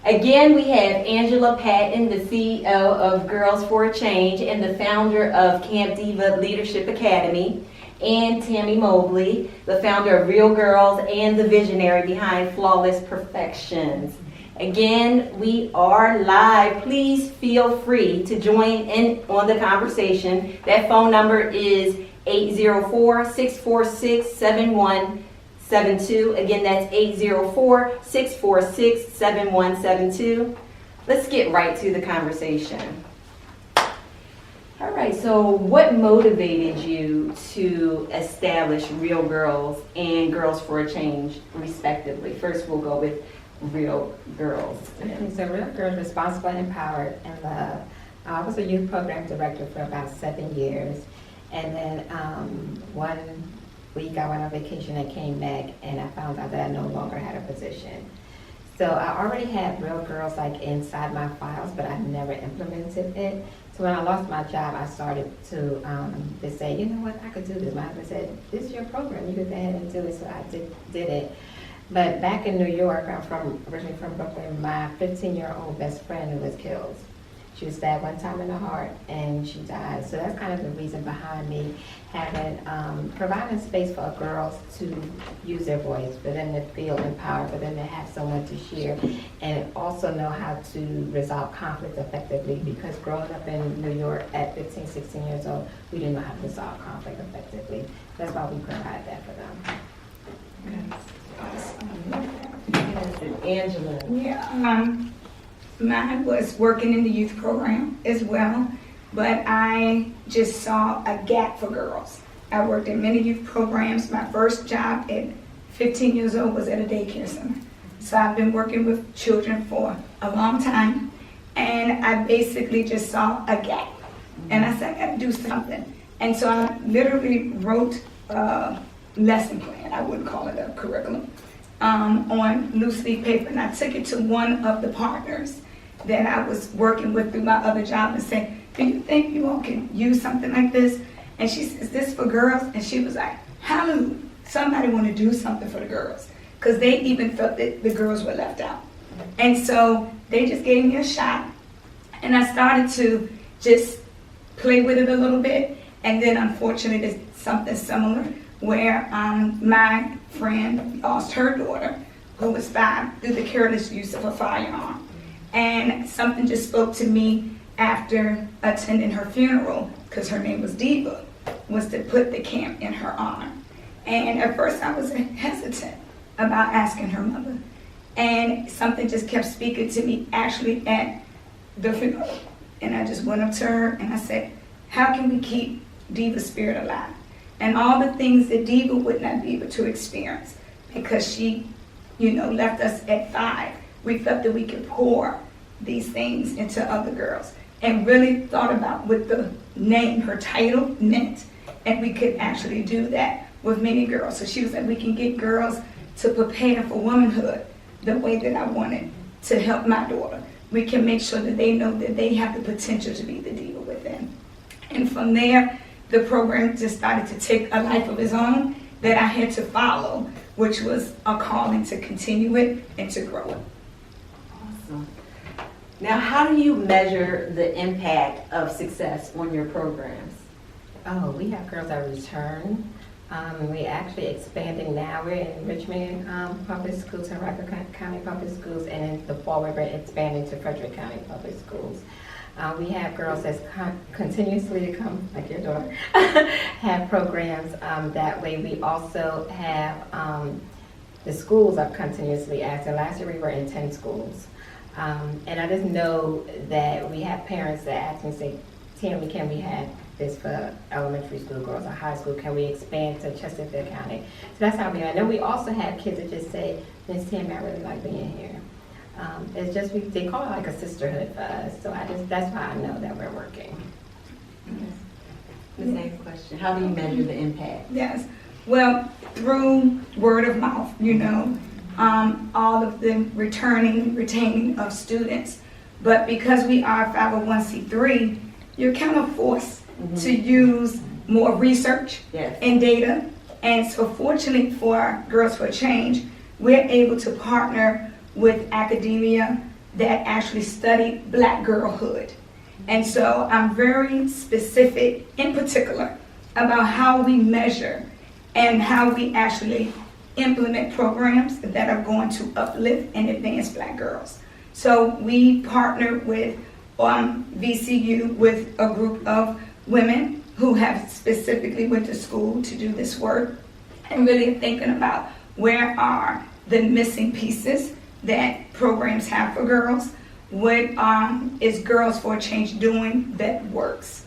Again, we have Angela Patton, the CEO of Girlz for a Change and the founder of Camp Diva Leadership Academy, and Tammy Mobley, the founder of Real Girls and the visionary behind Flawless Perfections. Again, we are live. Please feel free to join in on the conversation. That phone number is 804-646-7172. Again, that's 804-646-7172. Let's get right to the conversation. All right, so what motivated you to establish Real Girls and Girlz for a Change, respectively? First, we'll go with Real Girls. Okay, so Real Girls, Responsible, Empowered, and Love. I was a youth program director for about 7 years. And then one week I went on vacation and came back and I found out that I no longer had a position. So I already had Real Girls like inside my files, but I never implemented it. So when I lost my job, I started to say, you know what, I could do this. My husband said, this is your program, you could go ahead and do it. So I did it. But back in New York, I'm originally from Brooklyn, my 15-year-old best friend was killed. She was stabbed one time in the heart and she died. So that's kind of the reason behind me having, providing space for girls to use their voice, for them to feel empowered, for them to have someone to share, and also know how to resolve conflict effectively, because growing up in New York at 15, 16 years old, we didn't know how to resolve conflict effectively. That's why we provide that for them. Angela. Yeah, mine was working in the youth program as well, but I just saw a gap for girls. I worked in many youth programs. My first job at 15 years old was at a daycare center. So I've been working with children for a long time, and I basically just saw a gap. And I said, I gotta do something. And so I literally wrote a lesson plan, I wouldn't call it a curriculum, on loose leaf paper, and I took it to one of the partners that I was working with through my other job and said, do you think you all can use something like this? And she says, is this for girls? And she was like, hallelujah, somebody want to do something for the girls, because they even felt that the girls were left out. And so they just gave me a shot, and I started to just play with it a little bit. And then unfortunately there's something similar where my friend lost her daughter, who was 5, through the careless use of a firearm. And something just spoke to me after attending her funeral, because her name was Diva, was to put the camp in her honor. And at first I was hesitant about asking her mother. And something just kept speaking to me actually at the funeral. And I just went up to her and I said, how can we keep Diva's spirit alive? And all the things that Diva would not be able to experience, because she, left us at 5. We felt that we could pour these things into other girls, and really thought about what the name, her title, meant. And we could actually do that with many girls. So she was like, we can get girls to prepare for womanhood the way that I wanted to help my daughter. We can make sure that they know that they have the potential to be the diva within. And from there, the program just started to take a life of its own that I had to follow, which was a calling to continue it and to grow it. Awesome. Now, how do you measure the impact of success on your programs? Oh, we have girls that return. We're actually expanding now. We're in Richmond Public Schools and Rockland County Public Schools, and in the fall we're expanding to Frederick County Public Schools. We have girls that continuously to come, like your daughter, have programs that way. We also have the schools are continuously asking. Last year we were in 10 schools. And I just know that we have parents that ask me, say, Tammy, can we have this for elementary school girls or high school? Can we expand to Chesterfield County? So that's how we are. And then we also have kids that just say, Miss Tammy, I really like being here. It's just, they call it like a sisterhood for us. So that's why I know that we're working. The same question. How do you measure the impact? Yes. Well, through word of mouth, all of the retaining of students. But because we are 501c3, you're kind of forced to use more research and data. And so fortunately for Girlz for a Change, we're able to partner with academia, that actually studied Black girlhood. And so I'm very specific, in particular, about how we measure and how we actually implement programs that are going to uplift and advance Black girls. So we partnered with VCU with a group of women who have specifically went to school to do this work, and really thinking about where are the missing pieces that programs have for girls. What is Girlz for Change doing that works?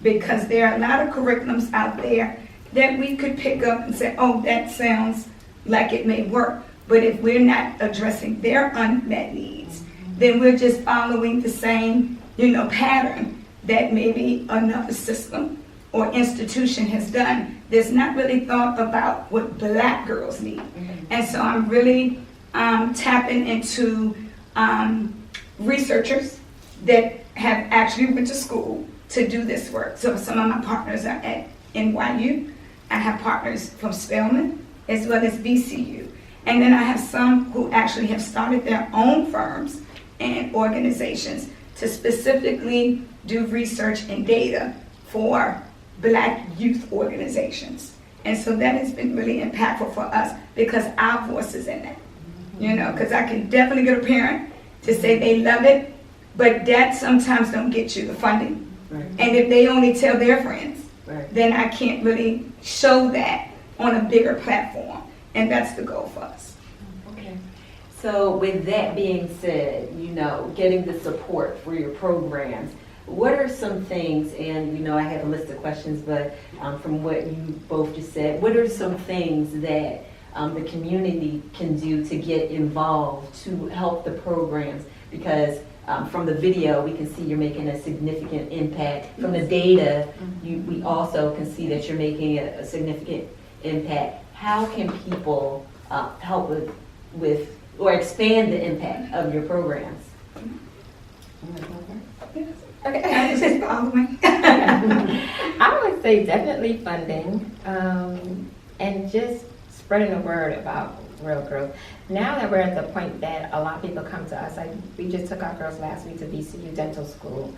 Because there are a lot of curriculums out there that we could pick up and say, oh, that sounds like it may work. But if we're not addressing their unmet needs, then we're just following the same, pattern that maybe another system or institution has done that's not really thought about what Black girls need. And so I'm really tapping into researchers that have actually went to school to do this work. So some of my partners are at NYU. I have partners from Spelman as well as VCU. And then I have some who actually have started their own firms and organizations to specifically do research and data for Black youth organizations. And so that has been really impactful for us because our voice is in that. Because I can definitely get a parent to say they love it, but that sometimes don't get you the funding. Right. And if they only tell their friends, Right. then I can't really show that on a bigger platform. And that's the goal for us. Okay. So with that being said, getting the support for your programs, what are some things, and I have a list of questions, but from what you both just said, what are some things that the community can do to get involved to help the programs? Because from the video, we can see you're making a significant impact. From the data, we also can see that you're making a significant impact. How can people help with or expand the impact of your programs? Okay. I just following. I would say definitely funding, and just spreading the word about Real Girls. Now that we're at the point that a lot of people come to us, we just took our girls last week to VCU Dental School,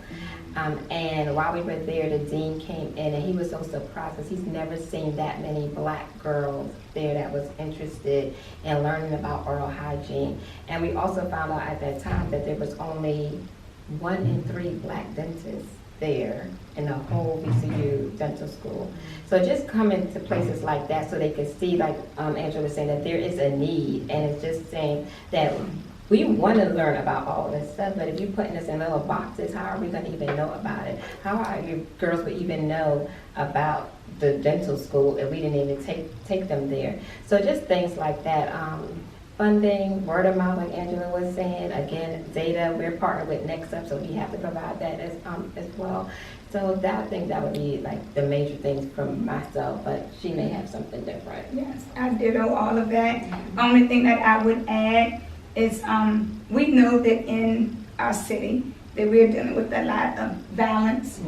and while we were there, the dean came in and he was so surprised because he's never seen that many Black girls there that was interested in learning about oral hygiene. And we also found out at that time that there was only 1 in 3 Black dentists there in the whole VCU Dental School. So just coming to places like that so they could see, like Angela was saying, that there is a need, and it's just saying that we want to learn about all this stuff, but if you're putting us in little boxes, how are we going to even know about it? How are your girls would even know about the dental school if we didn't even take them there? So just things like that. Funding, word of mouth, like Angela was saying. Again, data. We're partnered with Next Up, so we have to provide that as well. So I think that would be like the major things from myself, but she may have something different. Yes, I ditto all of that. Only thing that I would add is we know that in our city that we're dealing with a lot of violence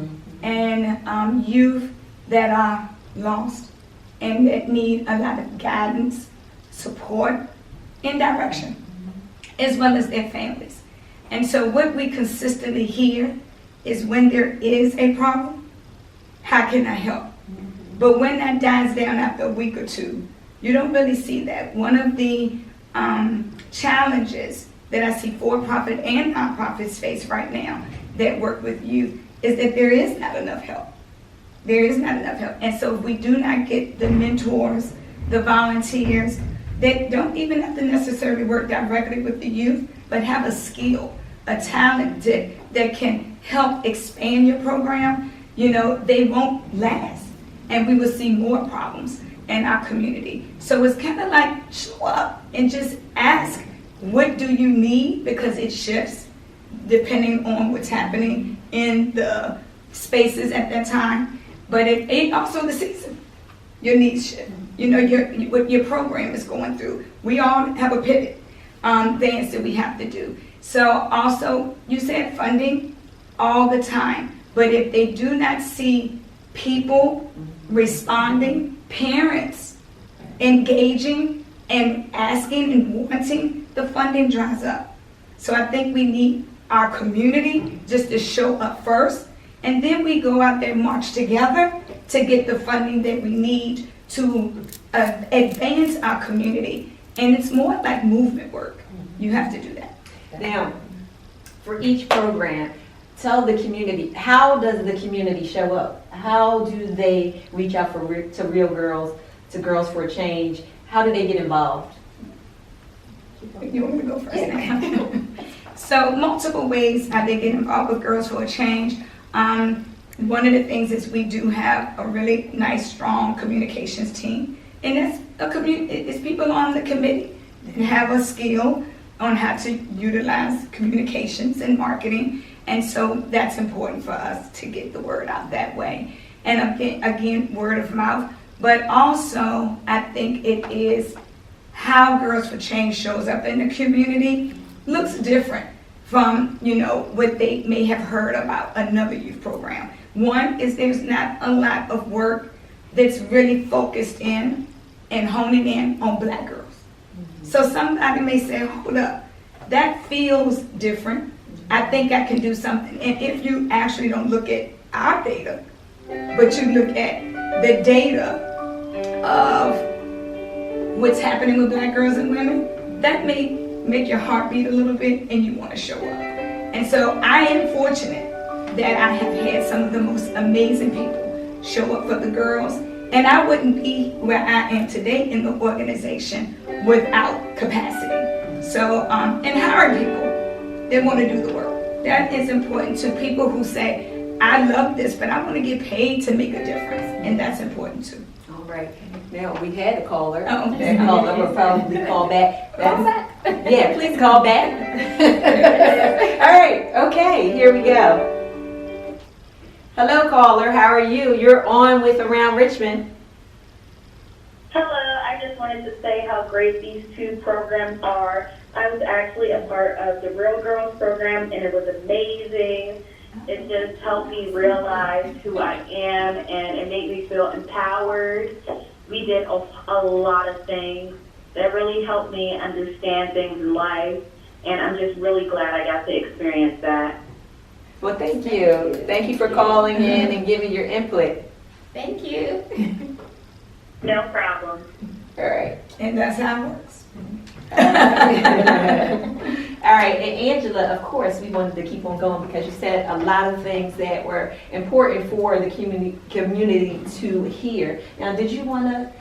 and youth that are lost and that need a lot of guidance, support, and direction, as well as their families. And so what we consistently hear is when there is a problem, how can I help? But when that dies down after a week or two, you don't really see that. One of the challenges that I see for-profit and nonprofits face right now that work with youth is that there is not enough help. There is not enough help. And so if we do not get the mentors, the volunteers, that don't even have to necessarily work directly with the youth, but have a skill, a talent that can help expand your program, they won't last. And we will see more problems in our community. So it's kind of like show up and just ask, what do you need? Because it shifts depending on what's happening in the spaces at that time. But it also the season, your needs shift. What your program is going through. We all have a pivot dance that we have to do. So also, you said funding all the time, but if they do not see people responding, parents engaging and asking and wanting, the funding dries up. So I think we need our community just to show up first, and then we go out there and march together to get the funding that we need to advance our community. And it's more like movement work. You have to do that. Now, for each program, tell the community, how does the community show up? How do they reach out to Real Girls, to Girls for a Change? How do they get involved? You want me to go first now? So multiple ways how they get involved with Girls for a Change. One of the things is we do have a really nice, strong communications team. And that's it's people on the committee that have a skill on how to utilize communications and marketing. And so that's important for us to get the word out that way. And again, word of mouth. But also, I think it is how Girls for Change shows up in the community looks different from, what they may have heard about another youth program. One is there's not a lot of work that's really focused in and honing in on Black girls. So somebody may say, hold up, that feels different. I think I can do something. And if you actually don't look at our data, but you look at the data of what's happening with Black girls and women, that may make your heart beat a little bit and you want to show up. And so I am fortunate that I have had some of the most amazing people show up for the girls. And I wouldn't be where I am today in the organization without capacity. So, and hiring people that want to do the work. That is important to people who say, I love this, but I want to get paid to make a difference. And that's important too. All right. Now, we had a caller. Oh, That caller will probably call back. Call back. Yeah, please call back. All right. Okay, here we go. Hello, caller. How are you? You're on with Around Richmond. Hello. I just wanted to say how great these two programs are. I was actually a part of the Real Girls program, and it was amazing. It just helped me realize who I am, and it made me feel empowered. We did a lot of things that really helped me understand things in life, and I'm just really glad I got to experience that. Well, thank you. Thank you for calling in and giving your input. Thank you. No problem. All right. And that's how it works. All right, and Angela, of course, we wanted to keep on going because you said a lot of things that were important for the community to hear. Now, did you want to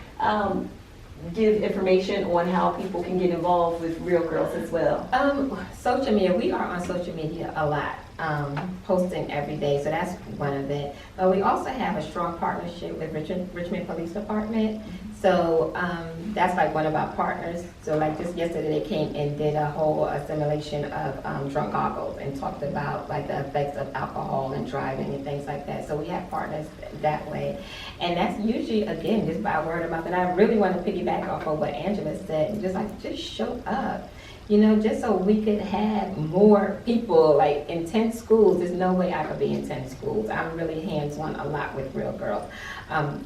give information on how people can get involved with Real Girls as well? Social media, we are on social media a lot, posting every day, so that's one of it. But we also have a strong partnership with Richmond Police Department. So that's like one of our partners. So like just yesterday they came and did a whole assimilation of drunk goggles and talked about like the effects of alcohol and driving and things like that. So we have partners that way. And that's usually, again, just by word of mouth. And I really want to piggyback off of what Angela said and just show up. Just so we could have more people, like in 10 schools. There's no way I could be in 10 schools. I'm really hands-on a lot with Real Girls.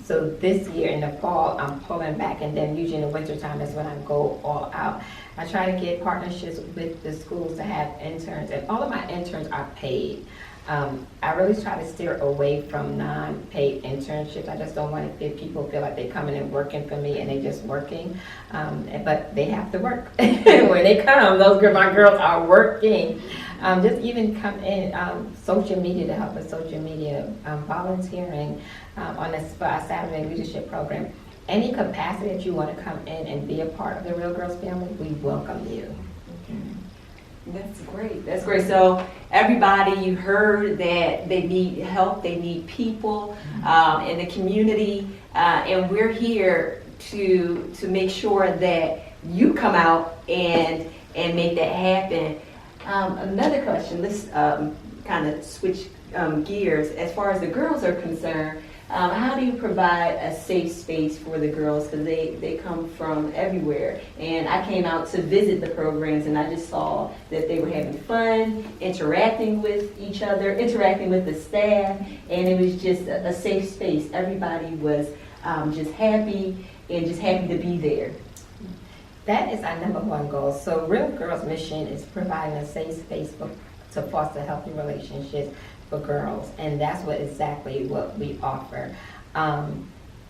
So this year in the fall, I'm pulling back, and then usually in the wintertime is when I go all out. I try to get partnerships with the schools to have interns, and all of my interns are paid. I really try to steer away from non-paid internships. I just don't want to give people feel like they're coming and working for me and they're just working. But they have to work. When they come, my girls are working. Just even come in social media to help with social media, volunteering on for our Saturday leadership program. Any capacity that you want to come in and be a part of the Real Girls family, we welcome you. That's great. That's great. So everybody, you heard that they need help, they need people in the community, and we're here to make sure that you come out and make that happen. Another question. Let's kind of switch gears. As far as the girls are concerned, how do you provide a safe space for the girls? Because they come from everywhere. And I came out to visit the programs, and I just saw that they were having fun, interacting with each other, interacting with the staff, and it was just a safe space. Everybody was just happy and just happy to be there. That is our number one goal. So Real Girls' mission is providing a safe space to foster healthy relationships for girls, and that's exactly what we offer.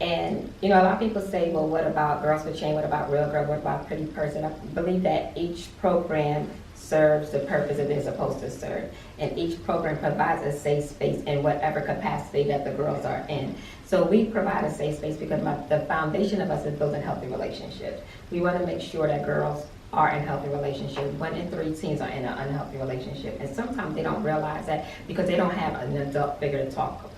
And a lot of people say, well, what about Girls for Change? What about Real Girl? What about Pretty Person? I believe that each program serves the purpose that they're supposed to serve, and each program provides a safe space in whatever capacity that the girls are in. So we provide a safe space because the foundation of us is building healthy relationships. We want to make sure that girls are in healthy relationships. 1 in 3 teens are in an unhealthy relationship, and sometimes they don't realize that because they don't have an adult figure to talk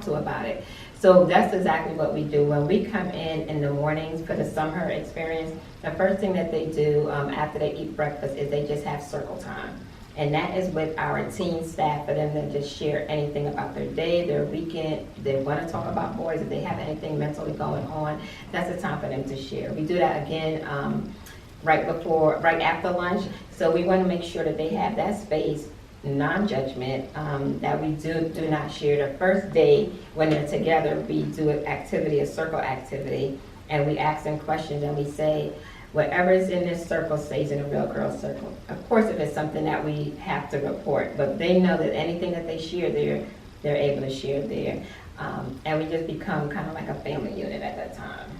to about it. So that's exactly what we do. When we come in the mornings for the summer experience, the first thing that they do after they eat breakfast is they just have circle time. And that is with our teen staff for them to just share anything about their day, their weekend. If they want to talk about boys, if they have anything mentally going on, that's the time for them to share. We do that again right after lunch. So we want to make sure that they have that space, non-judgment, that we do not share. The first day when they're together, we do an activity, a circle activity, and we ask them questions and we say, whatever is in this circle stays in a Real Girl circle. Of course, if it's something that we have to report, but they know that anything that they share there, they're able to share there. And we just become kind of like a family unit at that time.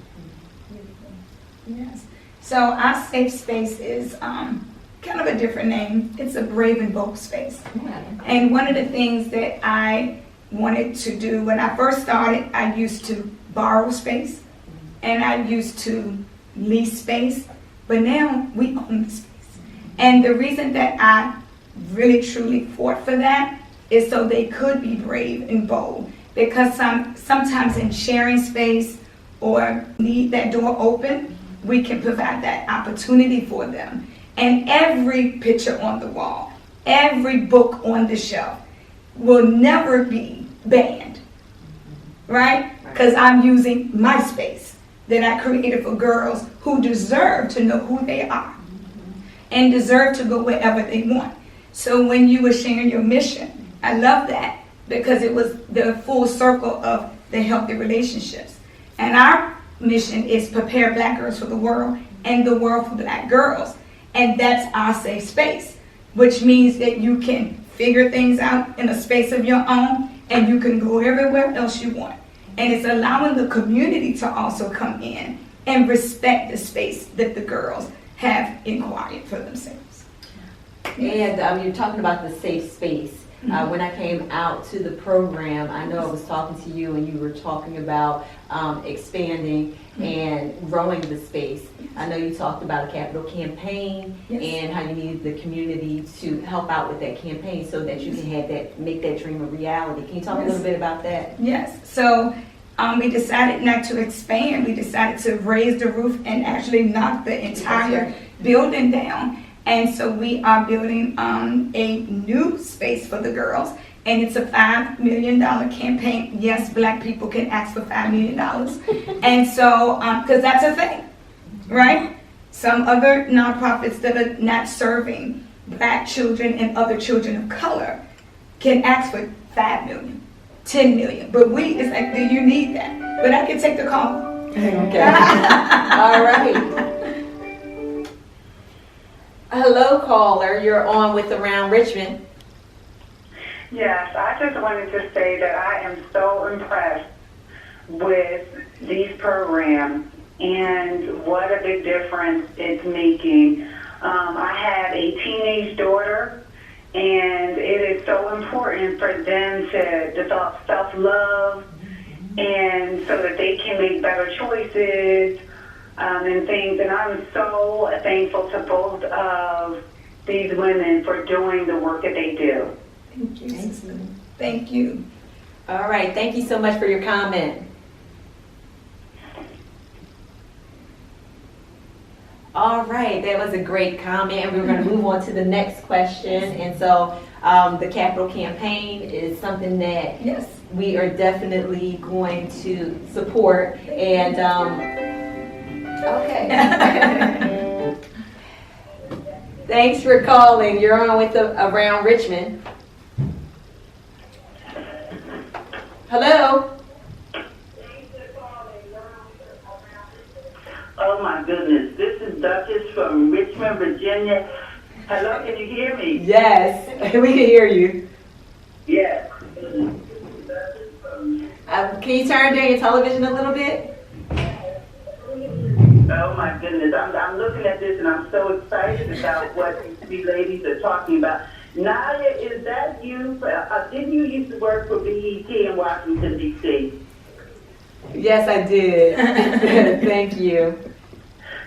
Yes. So our safe space is kind of a different name. It's a brave and bold space. Yeah. And one of the things that I wanted to do when I first started, I used to borrow space and I used to lease space, but now we own the space. And the reason that I really truly fought for that is so they could be brave and bold, because sometimes in sharing space or need that door open, we can provide that opportunity for them. And every picture on the wall, every book on the shelf will never be banned, right? Because I'm using my space that I created for girls who deserve to know who they are and deserve to go wherever they want. So when you were sharing your mission, I love that because it was the full circle of the healthy relationships. And our mission is prepare Black girls for the world and the world for Black girls. And that's our safe space, which means that you can figure things out in a space of your own and you can go everywhere else you want. And it's allowing the community to also come in and respect the space that the girls have acquired for themselves. And you're talking about the safe space. When I came out to the program, I know I was talking to you and you were talking about expanding and growing the space. I know you talked about a capital campaign and how you needed the community to help out with that campaign so that you can have that, make that dream a reality. Can you talk a little bit about that? Yes. So we decided not to expand. We decided to raise the roof and actually knock the entire building down. And so we are building a new space for the girls, and it's a $5 million campaign. Yes, Black people can ask for $5 million. And so, because that's a thing, right? Some other nonprofits that are not serving Black children and other children of color can ask for $5 million, $10 million. But it's like, do you need that? But I can take the call. Okay. All right. Hello, caller. You're on with Around Richmond. Yes, I just wanted to say that I am so impressed with these programs and what a big difference it's making. I have a teenage daughter, and it is so important for them to develop self-love and so that they can make better choices and things. And I'm so thankful to both of these women for doing the work that they do. Thank you, sister. Thank you. All right. Thank you so much for your comment. All right. That was a great comment. And we're going to move on to the next question. And so the capital campaign is something that we are definitely going to support. And okay. Thanks for calling. You're on with Around Richmond. Hello. Oh my goodness, this is Duchess from Richmond, Virginia. Hello, can you hear me? Yes, we can hear you. Yes. Can you turn down your television a little bit? Oh my goodness, I'm looking at this and I'm so excited about what these three ladies are talking about. Nadia, is that you? Didn't you used to work for BET in Washington, D.C.? Yes, I did. Thank you.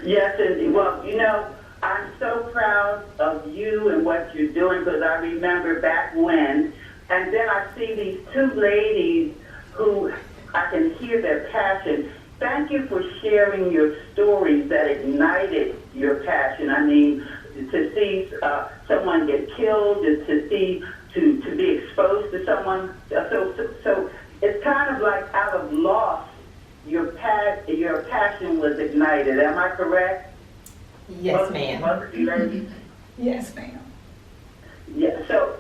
Yes, and well, you know, I'm so proud of you and what you're doing because I remember back when, and then I see these two ladies who I can hear their passion. Thank you for sharing your stories that ignited your passion. I mean, to see someone get killed, to see, to be exposed to someone. So it's kind of like out of loss, your passion was ignited. Am I correct? Yes, ma'am. Both of you ladies? Yes, ma'am. Yeah, so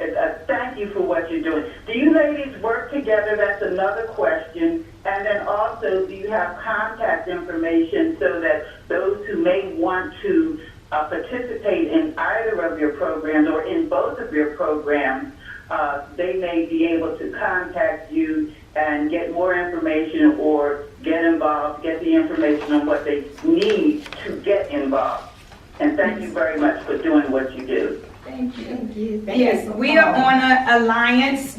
thank you for what you're doing. Do you ladies work together? That's another question. And then also, do you have contact information so that those who may want to participate in either of your programs or in both of your programs, they may be able to contact you and get more information or get involved, get the information on what they need to get involved. And thank you very much for doing what you do. Thank you. Thank you. Yes, we are on an Alliance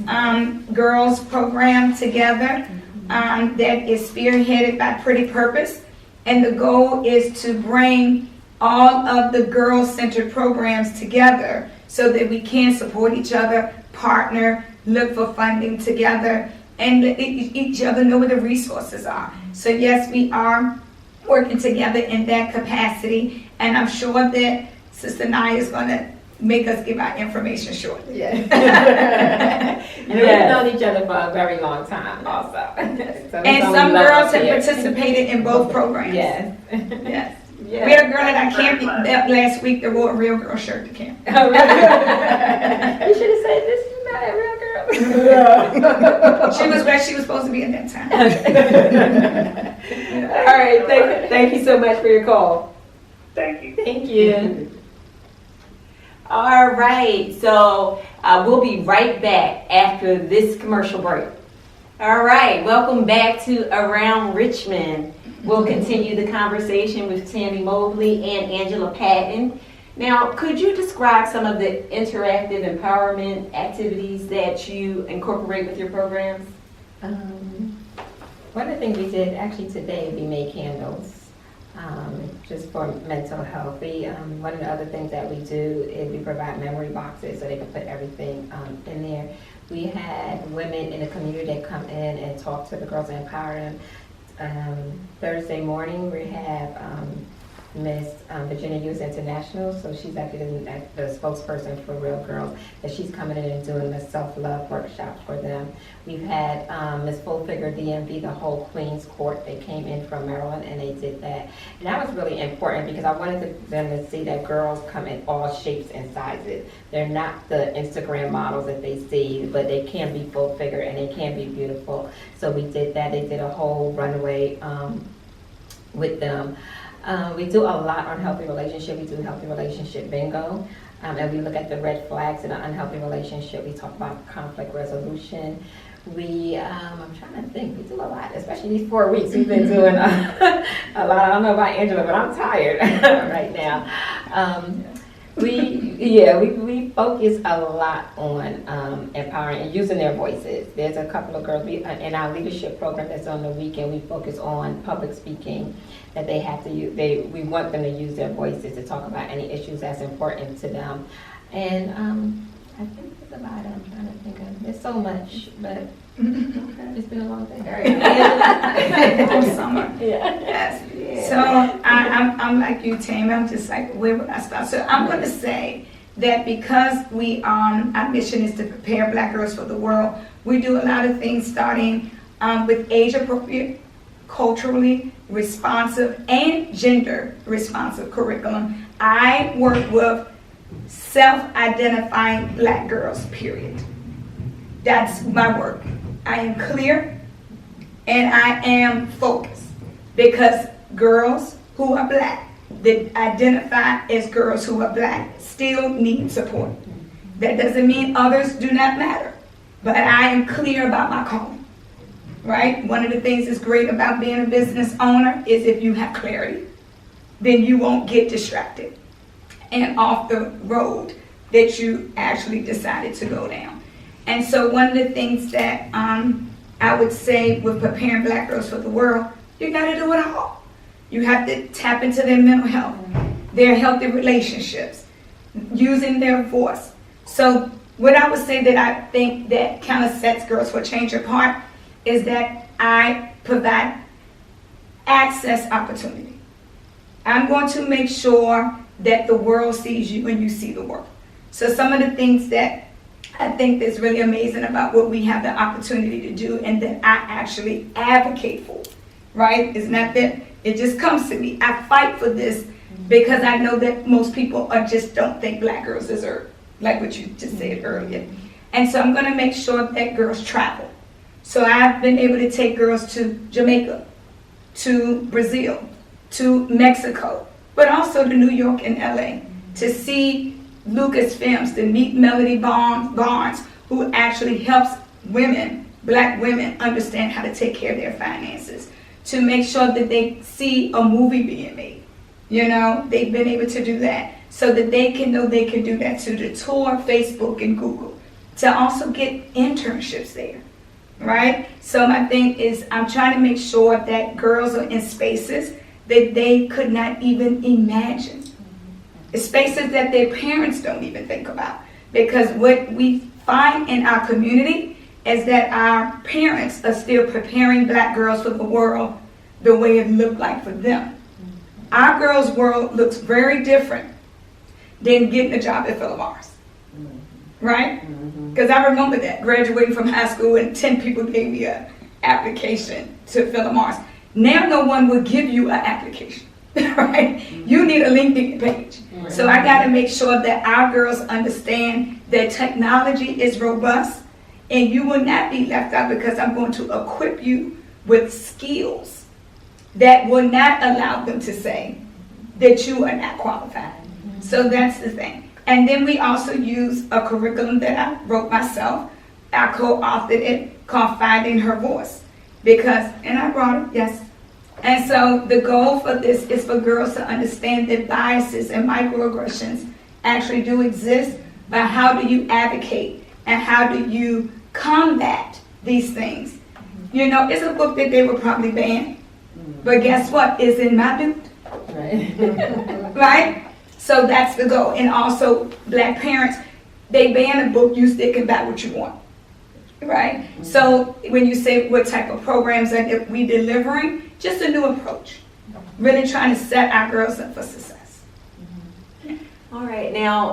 Girls program together that is spearheaded by Pretty Purpose. And the goal is to bring all of the girl-centered programs together so that we can support each other, partner, look for funding together, and let each other know where the resources are. So yes, we are working together in that capacity, and I'm sure that Sister Naya is going to make us give our information shortly. Yes. And we've known each other for a very long time also. So And some girls have participated in both programs. Yes. Yes. Yeah. We had a girl at our camp last week that wore a real girl shirt to camp. Oh, really? You should have said, this is not a real girl. She was where she was supposed to be at that time. All right, thank you so much for your call. Thank you. Thank you. All right, so we'll be right back after this commercial break. All right, welcome back to Around Richmond. We'll continue the conversation with Tammy Mobley and Angela Patton. Now, could you describe some of the interactive empowerment activities that you incorporate with your programs? One of the things we did actually today, we made candles. Just for mental health. One of the other things that we do is we provide memory boxes so they can put everything in there. We had women in the community that come in and talk to the girls and empower them. Thursday morning we have Miss Virginia Youth International, so she's actually the spokesperson for Real Girls, and she's coming in and doing the self-love workshop for them. We've had Miss Full Figure DMV, the whole Queens Court. They came in from Maryland and they did that. And that was really important because I wanted them to see that girls come in all shapes and sizes. They're not the Instagram models that they see, but they can be full figure and they can be beautiful. So we did that. They did a whole runway with them. We do a lot on healthy relationship. We do healthy relationship bingo. And we look at the red flags in an unhealthy relationship. We talk about conflict resolution. I'm trying to think, we do a lot, especially these 4 weeks. We've been doing a lot. I don't know about Angela, but I'm tired right now. We focus a lot on empowering and using their voices. There's a couple of girls in our leadership program that's on the weekend. We focus on public speaking that they have to use. We want them to use their voices to talk about any issues that's important to them. And I think that's about it. I'm trying to think of. There's so much, but it's been a long day. All summer. Yeah. Yes. So I'm like you, Tammy. I'm just like, where would I start? So I'm going to say that because our mission is to prepare Black girls for the world, we do a lot of things starting with age-appropriate, culturally responsive, and gender-responsive curriculum. I work with self-identifying Black girls, period. That's my work. I am clear and I am focused because girls who who are black, that identify as girls who are black, still need support. That doesn't mean others do not matter, but I am clear about my calling, right? One of the things that's great about being a business owner is if you have clarity, then you won't get distracted and off the road that you actually decided to go down. And so one of the things that I would say with preparing black girls for the world, you gotta do it all. You have to tap into their mental health, their healthy relationships, using their voice. So what I would say that I think that kind of sets Girlz for Change apart is that I provide access opportunity. I'm going to make sure that the world sees you and you see the world. So some of the things that I think that's really amazing about what we have the opportunity to do and that I actually advocate for, right? It's not that it just comes to me. I fight for this because I know that most people just don't think black girls deserve, like what you just said earlier. And so I'm gonna make sure that girls travel. So I've been able to take girls to Jamaica, to Brazil, to Mexico, but also to New York and LA to see Lucasfilms, to meet Melody Barnes, who actually helps women, black women, understand how to take care of their finances, to make sure that they see a movie being made. You know, they've been able to do that so that they can know they can do that, to the tour, Facebook, and Google, to also get internships there, right? So my thing is I'm trying to make sure that girls are in spaces that they could not even imagine. Spaces that their parents don't even think about. Because what we find in our community is that our parents are still preparing black girls for the world the way it looked like for them. Our girls' world looks very different than getting a job at Philip Morris. Right? Because I remember that, graduating from high school and 10 people gave me an application to Philip Morris. Now no one will give you an application, right? You need a LinkedIn page. So I got to make sure that our girls understand that technology is robust and you will not be left out, because I'm going to equip you with skills that will not allow them to say that you are not qualified. So that's the thing. And then we also use a curriculum that I wrote myself. I co-authored it, called Finding Her Voice. And I brought it, yes. And so the goal for this is for girls to understand that biases and microaggressions actually do exist, but how do you advocate and how do you combat these things? You know, it's a book that they would probably ban, but guess what? It's in my boot. Right. Right? So that's the goal. And also, black parents, they ban a book, you stick and buy what you want. Right? So when you say what type of programs are we delivering, just a new approach. Really trying to set our girls up for success. All right, now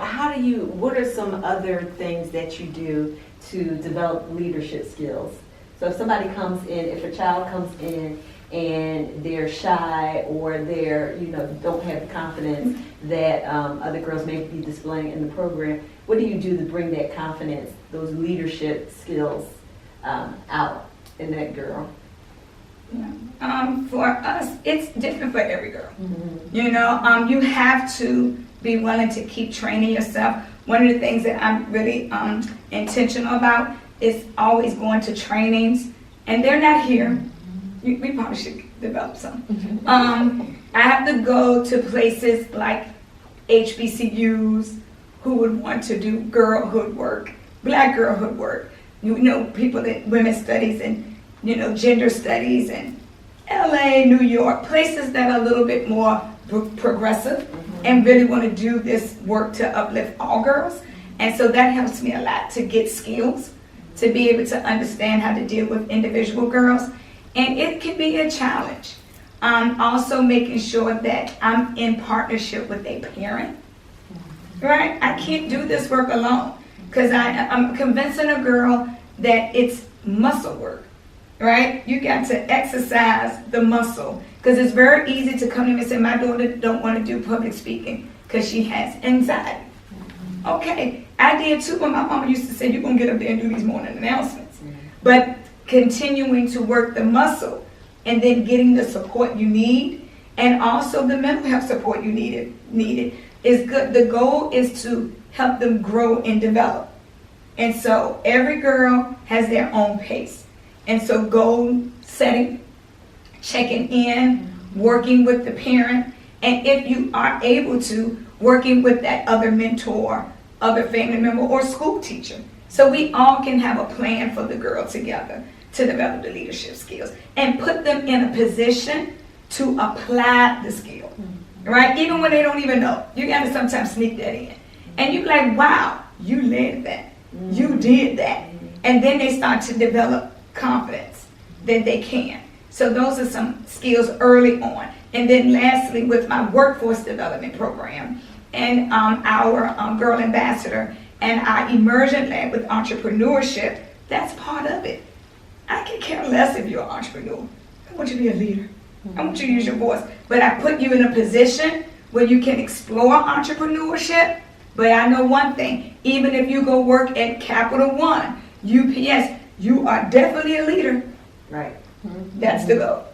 what are some other things that you do to develop leadership skills? So if somebody comes in, if a child comes in and they're shy or they're, don't have the confidence that other girls may be displaying in the program, what do you do to bring that confidence, those leadership skills out in that girl? For us, it's different for every girl. You have to be willing to keep training yourself. One of the things that I'm really intentional about is always going to trainings, and they're not here. We probably should develop some. I have to go to places like HBCUs who would want to do girlhood work, black girlhood work. People that women's studies and gender studies in LA, New York, places that are a little bit more progressive and really want to do this work to uplift all girls. And so that helps me a lot to get skills, to be able to understand how to deal with individual girls. And it can be a challenge. Also making sure that I'm in partnership with a parent, right? I can't do this work alone because I'm convincing a girl that it's muscle work. Right? You got to exercise the muscle, because it's very easy to come to me and say, my daughter don't want to do public speaking because she has anxiety. Okay, I did too, when my mama used to say, you're going to get up there and do these morning announcements. But continuing to work the muscle and then getting the support you need and also the mental health support you needed is good. The goal is to help them grow and develop. And so every girl has their own pace. And so goal setting, checking in, working with the parent, and if you are able to, working with that other mentor, other family member, or school teacher. So we all can have a plan for the girl together to develop the leadership skills and put them in a position to apply the skill, right? Even when they don't even know. You got to sometimes sneak that in. And you be like, wow, you led that. You did that. And then they start to develop confidence that they can. So those are some skills early on. And then lastly, with my workforce development program and our Girl Ambassador and our immersion lab with entrepreneurship, that's part of it. I can care less if you're an entrepreneur. I want you to be a leader. I want you to use your voice. But I put you in a position where you can explore entrepreneurship. But I know one thing, even if you go work at Capital One, UPS, you are definitely a leader. Right. That's the goal.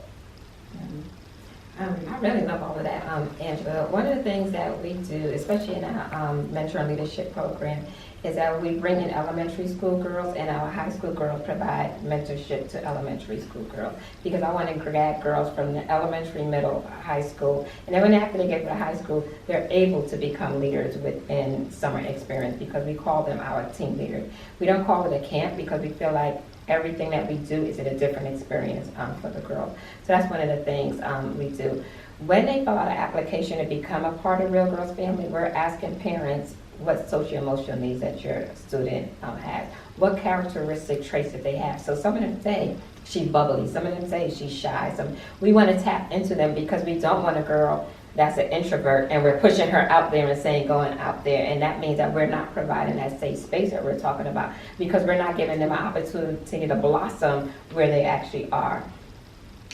I really love all of that, Angela. One of the things that we do, especially in our mentor and leadership program, is that we bring in elementary school girls, and our high school girls provide mentorship to elementary school girls, because I want to grab girls from the elementary, middle, high school, and then when after they get to the high school, they're able to become leaders within summer experience, because we call them our team leaders. We don't call it a camp because we feel like everything that we do is in a different experience for the girls. So that's one of the things we do. When they fill out an application to become a part of Real Girls Family, we're asking parents what social-emotional needs that your student has. What characteristic traits that they have. So some of them say she's bubbly, some of them say she's shy. We want to tap into them because we don't want a girl that's an introvert and we're pushing her out there and saying going out there, and that means that we're not providing that safe space that we're talking about, because we're not giving them an opportunity to blossom where they actually are.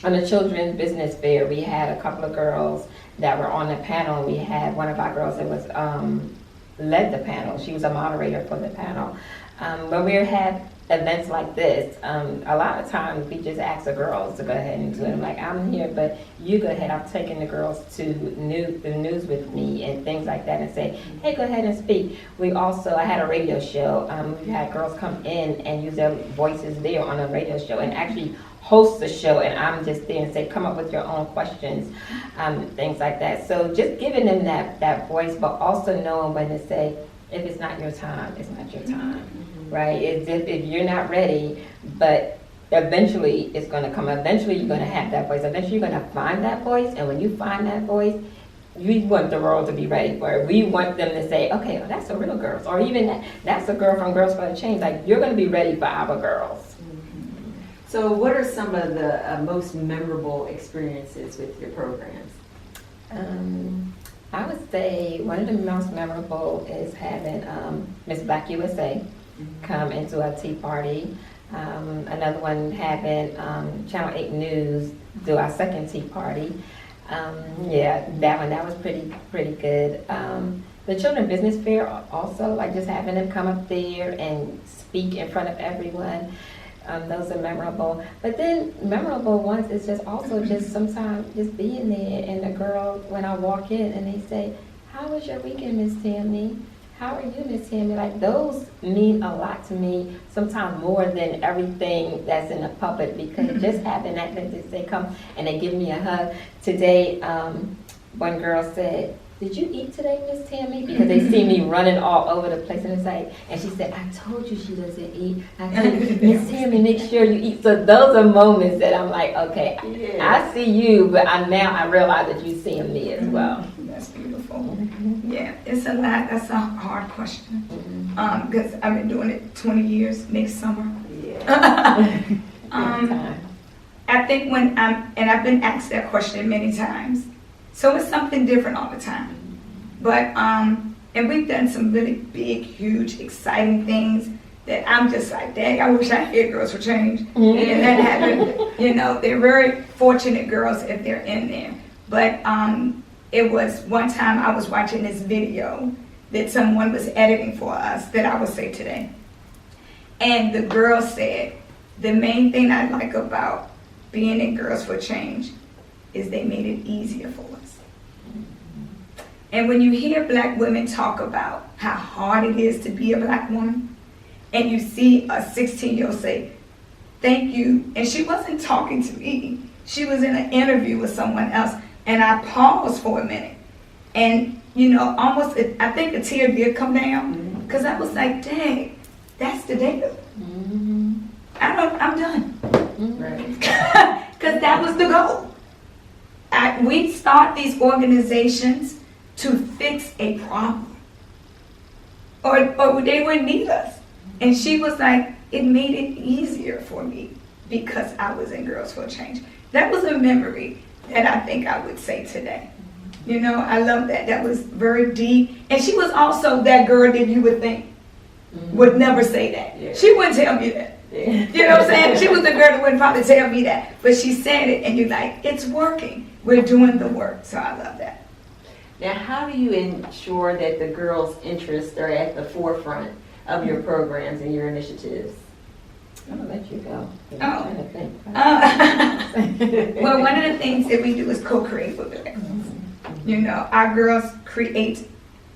On the Children's Business Fair, we had a couple of girls that were on the panel, and we had one of our girls that was led the panel. She was a moderator for the panel. When we had events like this, a lot of times we just ask the girls to go ahead and do it. I'm like, I'm here, but you go ahead. I'm taking the girls to the news with me and things like that, and say, hey, go ahead and speak. I had a radio show. We had girls come in and use their voices there on a radio show and actually host the show, and I'm just there and say, come up with your own questions, things like that. So just giving them that voice, but also knowing when to say, if it's not your time, it's not your time. Right? If you're not ready, but eventually it's going to come. Eventually you're going to have that voice. Eventually you're going to find that voice. And when you find that voice, we want the world to be ready for it. We want them to say, okay, well, that's a real girl. Or even that's a girl from Girls for a Change. Like, you're going to be ready for our girls. So what are some of the most memorable experiences with your programs? I would say one of the most memorable is having Miss Black USA come into our tea party. Another one having Channel 8 News do our second tea party. That was pretty good. The Children's Business Fair also, like just having them come up there and speak in front of everyone. Those are memorable. But then memorable ones is just also just sometimes just being there, and the girls, when I walk in and they say, how was your weekend, Miss Tammy? How are you, Miss Tammy? Like, those mean a lot to me, sometimes more than everything that's in the public, because just having that, they come and they give me a hug. Today, one girl said, did you eat today, Miss Tammy? Because they see me running all over the place, and it's like, and she said, I told you she doesn't eat. I told you, Miss Tammy, make sure you eat. So those are moments that I'm like, okay, I see you, but now I realize that you're seeing me as well. That's beautiful. Yeah, it's a lot. That's a hard question. Because I've been doing it 20 years next summer. I think I've been asked that question many times. So it's something different all the time. But, and we've done some really big, huge, exciting things that I'm just like, dang, I wish I had Girls for Change. And that happened. You know, they're very fortunate girls if they're in there. But it was one time I was watching this video that someone was editing for us that I will say today. And the girl said, the main thing I like about being in Girls for Change is they made it easier for us. And when you hear black women talk about how hard it is to be a black woman, and you see a 16-year-old say, thank you, and she wasn't talking to me, she was in an interview with someone else, and I paused for a minute. And, you know, almost, I think a tear did come down, because I was like, dang, that's the deal. I'm done. Right. Because that was the goal. We start these organizations to fix a problem, or they wouldn't need us. And she was like, it made it easier for me because I was in Girls for Change. That was a memory that I think I would say today. You know, I love that. That was very deep. And she was also that girl that you would think would never say that. Yeah. She wouldn't tell me that. Yeah. You know what I'm saying? She was the girl that wouldn't probably tell me that. But she said it, and you're like, it's working. We're doing the work. So I love that. Now, how do you ensure that the girls' interests are at the forefront of your programs and your initiatives? I'm gonna let you go. Oh. I'm trying to think. Well, one of the things that we do is co-create with the girls. You know, our girls create.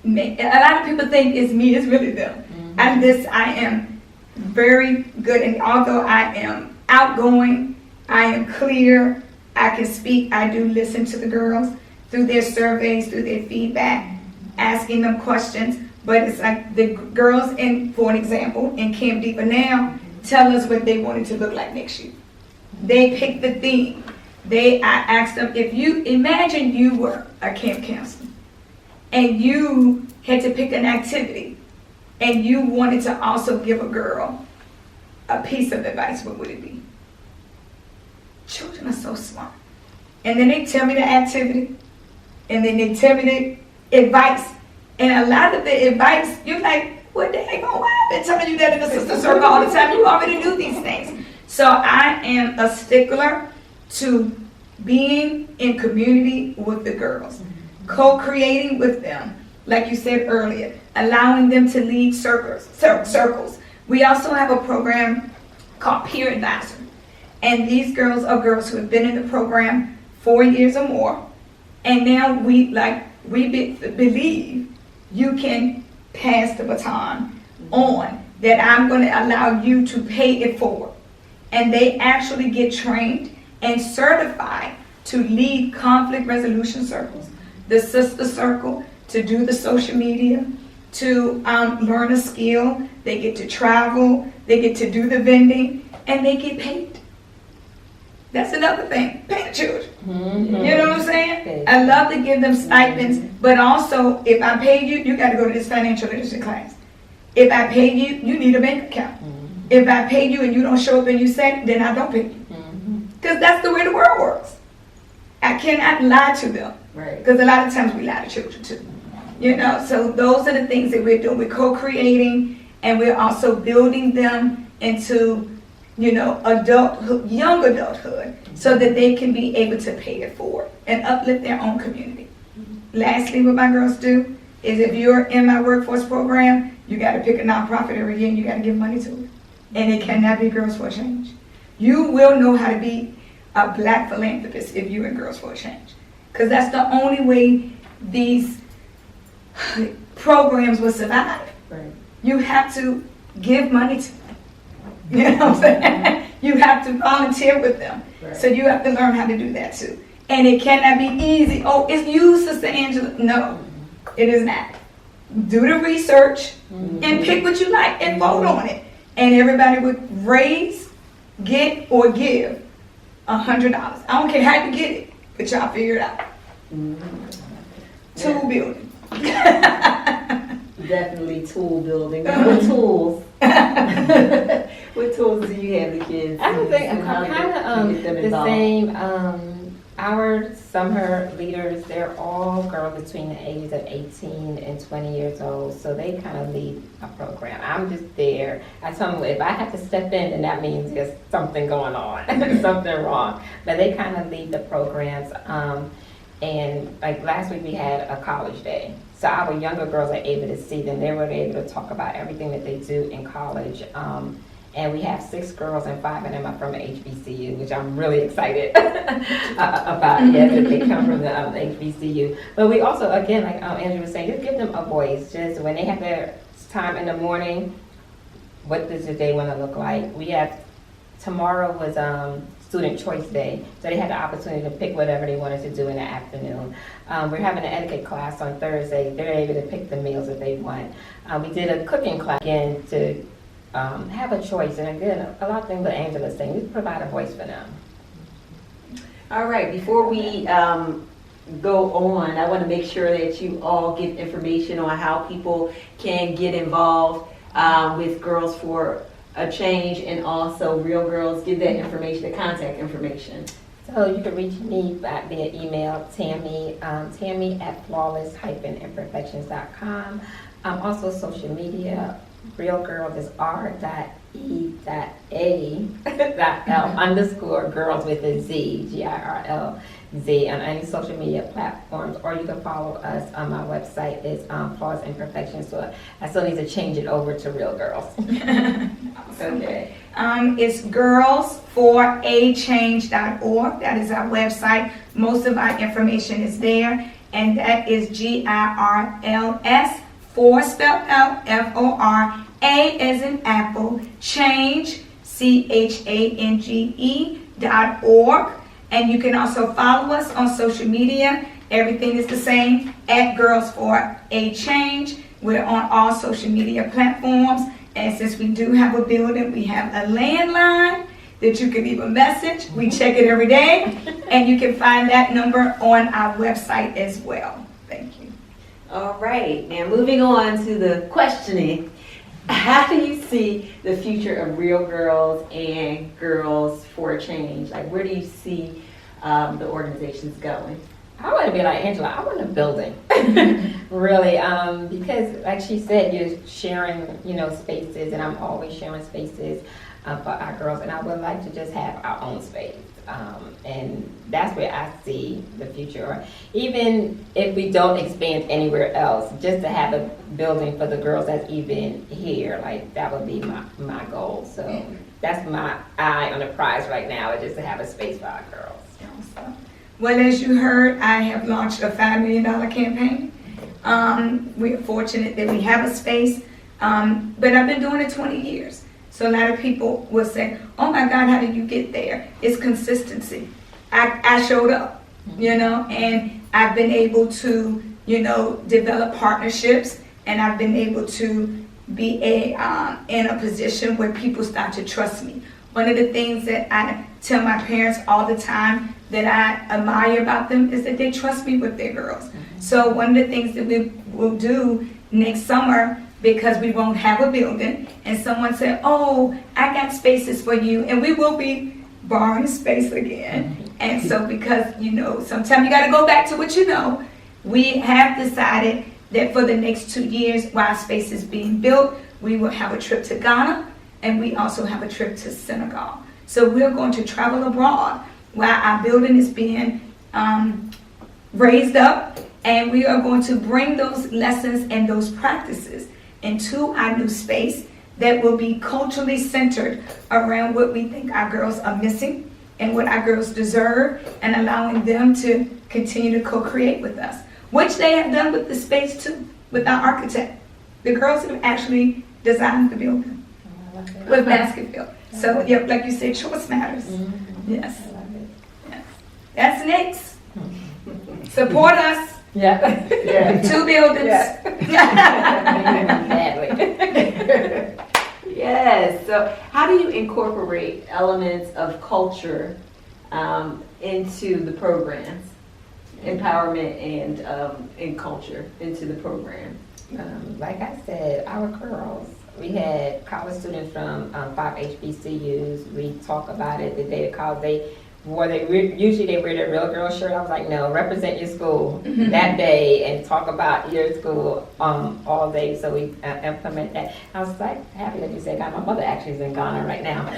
A lot of people think it's me, it's really them. And I am very good, and although I am outgoing, I am clear, I can speak, I do listen to the girls through their surveys, through their feedback, asking them questions. But it's like the girls, for an example, in Camp Diva now, tell us what they wanted to look like next year. They picked the theme. I asked them, if you imagine you were a camp counselor and you had to pick an activity and you wanted to also give a girl a piece of advice, what would it be? Children are so smart. And then they tell me the activity, and then they tell me the advice. And a lot of the advice, you're like, what the heck, why I've been telling you that in the sister circle all the time? You already do these things. So I am a stickler to being in community with the girls, co-creating with them, like you said earlier, allowing them to lead circles. We also have a program called Peer Advisor. And these girls are girls who have been in the program 4 years or more. And now we believe you can pass the baton on, that I'm going to allow you to pay it forward. And they actually get trained and certified to lead conflict resolution circles, the sister circle, to do the social media, to learn a skill. They get to travel, they get to do the vending, and they get paid. That's another thing, pay the children. You know what I'm saying? I love to give them stipends, but also if I pay you, you got to go to this financial literacy class. If I pay you, you need a bank account. If I pay you and you don't show up and you say, then I don't pay you. Because that's the way the world works. I cannot lie to them. Right. Because a lot of times we lie to children too. You know, so those are the things that we're doing. We're co-creating, and we're also building them into, you know, adulthood, young adulthood, so that they can be able to pay it forward and uplift their own community. Lastly, what my girls do is, if you're in my workforce program, you got to pick a nonprofit every year and you got to give money to it. And it cannot be Girls for Change. You will know how to be a black philanthropist if you're in Girls for Change. Because that's the only way these programs will survive. Right. You have to give money to them. You know what I'm saying? You have to volunteer with them. Right. So you have to learn how to do that too. And it cannot be easy. Oh, it's you, Sister Angela. No, it is not. Do the research and pick what you like and vote on it. And everybody would raise, get, or give $100. I don't care how you get it, but y'all figure it out. Tool building. Definitely tool building. What tools? What tools do you have the kids? I would think use, and how do kind you get them of the involved? same. Our summer leaders, they're all girls between the ages of 18 and 20 years old, so they kind of lead a program. I'm just there. I tell them, if I have to step in, then that means there's something going on, something wrong. But they kind of lead the programs. And like last week we had a college day. So our younger girls are able to see them. They were able to talk about everything that they do in college. And we have 6 girls and 5 of them are from the HBCU, which I'm really excited about. Yes, that they come from the HBCU. But we also, again, like Andrew was saying, just give them a voice. Just when they have their time in the morning, what does the day want to look like? We have, tomorrow was Student Choice Day, so they had the opportunity to pick whatever they wanted to do in the afternoon. We're having an etiquette class on Thursday. They're able to pick the meals that they want. We did a cooking class again to have a choice, and again, a lot of things what Angela's saying, we provide a voice for them. All right, before we go on, I want to make sure that you all give information on how people can get involved with Girls for a Change, and also Real Girls. Give that information, the contact information. So you can reach me via email, Tammy at flawless-imperfections.com. Also social media, Real Girls is r.e.a.l_girls with a Z, Girlz, on any social media platforms, or you can follow us on my website. It's Flaws and Imperfections, so I still need to change it over to Real Girls. Okay. It's girlsforachange.org. That is our website. Most of our information is there, and that is GIRLS, 4 spelled out, FOR, A as in apple, change, CHANGE.org. And you can also follow us on social media. Everything is the same, at Girls for a Change. We're on all social media platforms. And since we do have a building, we have a landline that you can leave a message. We check it every day. And you can find that number on our website as well. Thank you. All right, now moving on to the questioning. How do you see the future of Real Girls and Girls for a Change? Like, where do you see the organizations going? I want to be like Angela. I want a building, really, because like she said, you're sharing, spaces, and I'm always sharing spaces for our girls, and I would like to just have our own space. And that's where I see the future. Or even if we don't expand anywhere else, just to have a building for the girls that's even here, like that would be my goal. So that's my eye on the prize right now, is just to have a space for our girls. Well, as you heard, I have launched a $5 million campaign. We're fortunate that we have a space, but I've been doing it 20 years. So a lot of people will say, oh my God, how did you get there? It's consistency. I showed up, and I've been able to, develop partnerships, and I've been able to be in a position where people start to trust me. One of the things that I tell my parents all the time that I admire about them is that they trust me with their girls. So one of the things that we will do next summer, because we won't have a building, and someone said, oh, I got spaces for you, and we will be borrowing space again. And so because, sometimes you got to go back to what you know, we have decided that for the next 2 years, while our space is being built, we will have a trip to Ghana, and we also have a trip to Senegal. So we're going to travel abroad while our building is being raised up, and we are going to bring those lessons and those practices into our new space that will be culturally centered around what we think our girls are missing and what our girls deserve, and allowing them to continue to co-create with us, which they have done with the space too, with our architect. The girls have actually designed the building with Baskerville. So, like you said, choice matters. Yes. That's next. Support us. Yeah. 2 buildings. Yes. So how do you incorporate elements of culture into the programs, empowerment and culture into the program? Like I said, our girls, we had college students from 5 HBCUs. We talk about it the day of college. usually they wear their real girl shirt. I was like, no, represent your school that day and talk about your school all day. So we implement that. I was like happy that you said Ghana. My mother actually is in Ghana right now.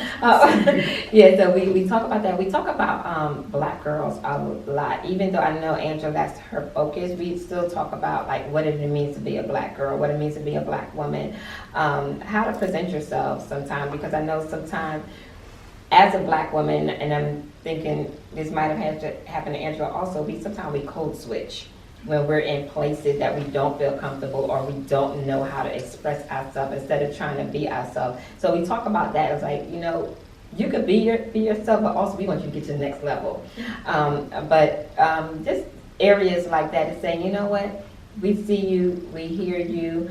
Yeah, so we talk about that. We talk about black girls a lot. Even though I know Angela, that's her focus, we still talk about like what it means to be a black girl, what it means to be a black woman, how to present yourself sometimes, because I know sometimes as a black woman, and I'm thinking this might have had to happen to Angela also, sometimes we code switch when we're in places that we don't feel comfortable or we don't know how to express ourselves instead of trying to be ourselves. So we talk about that. It's like, you know, you could be yourself, but also we want you to get to the next level. Just areas like that is saying, you know what, we see you, we hear you.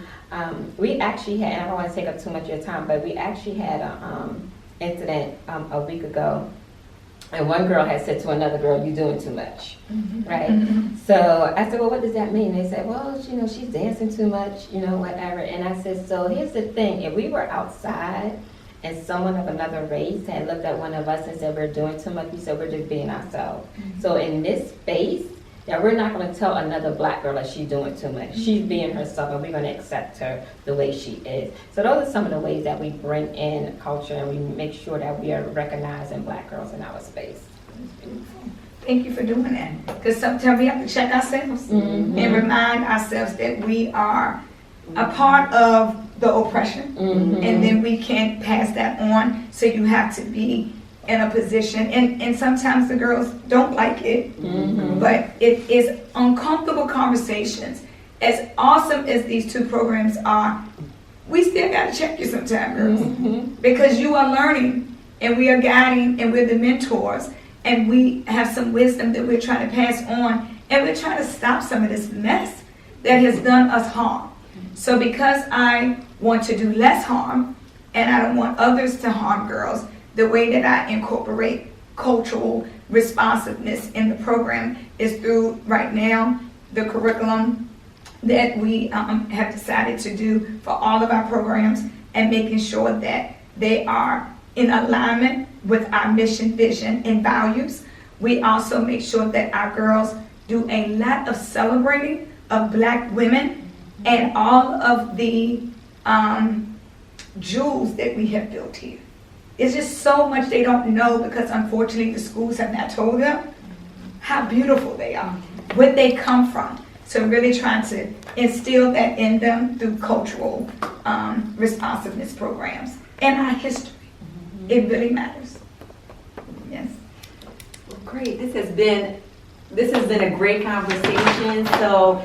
We actually had, and I don't want to take up too much of your time, but we actually had a incident a week ago, and one girl had said to another girl, "You doing too much," right? So I said, "Well, what does that mean?" They said, "Well, you know, she's dancing too much, you know, whatever." And I said, "So here's the thing: if we were outside and someone of another race had looked at one of us and said we're doing too much, we said we're just being ourselves. So in this space, that we're not going to tell another black girl that she's doing too much. She's being herself, and we're going to accept her the way she is." So those are some of the ways that we bring in culture, and we make sure that we are recognizing black girls in our space. Thank you for doing that. Because sometimes we have to check ourselves and remind ourselves that we are a part of the oppression, and then we can't pass that on. So you have to be in a position, and sometimes the girls don't like it, but it is uncomfortable conversations. As awesome as these two programs are, we still got to check you sometimes, girls, because you are learning, and we are guiding, and we're the mentors, and we have some wisdom that we're trying to pass on, and we're trying to stop some of this mess that has done us harm. So because I want to do less harm, and I don't want others to harm girls, the way that I incorporate cultural responsiveness in the program is through, right now, the curriculum that we have decided to do for all of our programs, and making sure that they are in alignment with our mission, vision, and values. We also make sure that our girls do a lot of celebrating of black women and all of the jewels that we have built here. It's just so much they don't know, because unfortunately the schools have not told them how beautiful they are, where they come from. So really trying to instill that in them through cultural responsiveness programs and our history. It really matters. Yes. Well, great. This has been a great conversation. So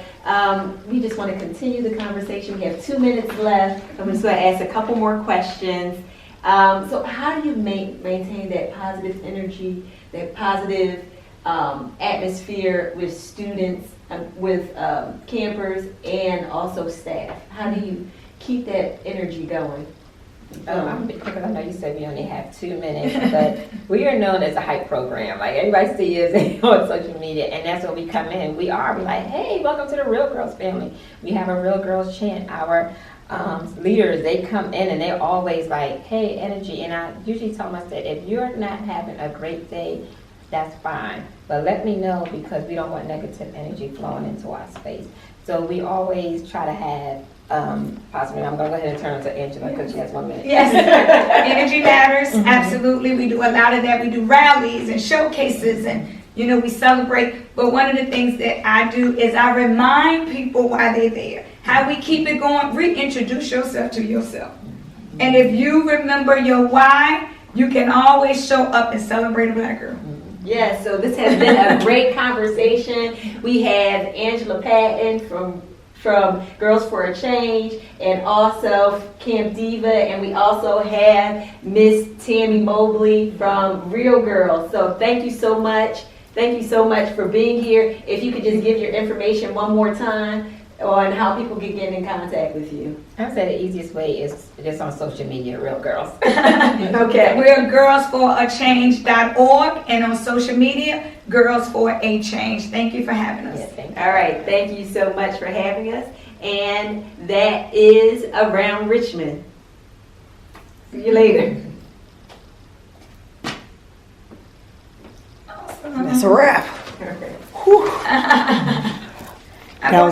we just want to continue the conversation. We have 2 minutes left. I'm just going to ask a couple more questions. So how do you maintain that positive energy, that positive atmosphere with students, with campers, and also staff? How do you keep that energy going? Because I know you said we only have 2 minutes, but we are known as a hype program. Like, everybody sees us on social media, and that's when we come in. We're like, hey, welcome to the Real Girls family. We have a Real Girls chant. Our leaders, they come in and they're always like, hey, energy. And I usually tell them, I said, if you're not having a great day, that's fine, but let me know, because we don't want negative energy flowing into our space. So we always try to have positive. I'm going to go ahead and turn it to Angela, because she has 1 minute. Yes, energy matters. Absolutely. We do a lot of that. We do rallies and showcases, and we celebrate. But one of the things that I do is I remind people why they're there. How we keep it going, reintroduce yourself to yourself. And if you remember your why, you can always show up and celebrate a black girl. Yes, so this has been a great conversation. We have Angela Patton from Girls for a Change, and also Camp Diva, and we also have Miss Tammy Mobley from Real Girls. So thank you so much. Thank you so much for being here. If you could just give your information one more time on how people can get in contact with you. I would say the easiest way is just on social media, Real Girls. Okay, we're girlsforachange.org, and on social media, Girls for a Change. Thank you for having us. Yeah, thank you. All right, thank you so much for having us. And that is Around Richmond. See you later. That's a wrap. Okay. Whew. I'm That was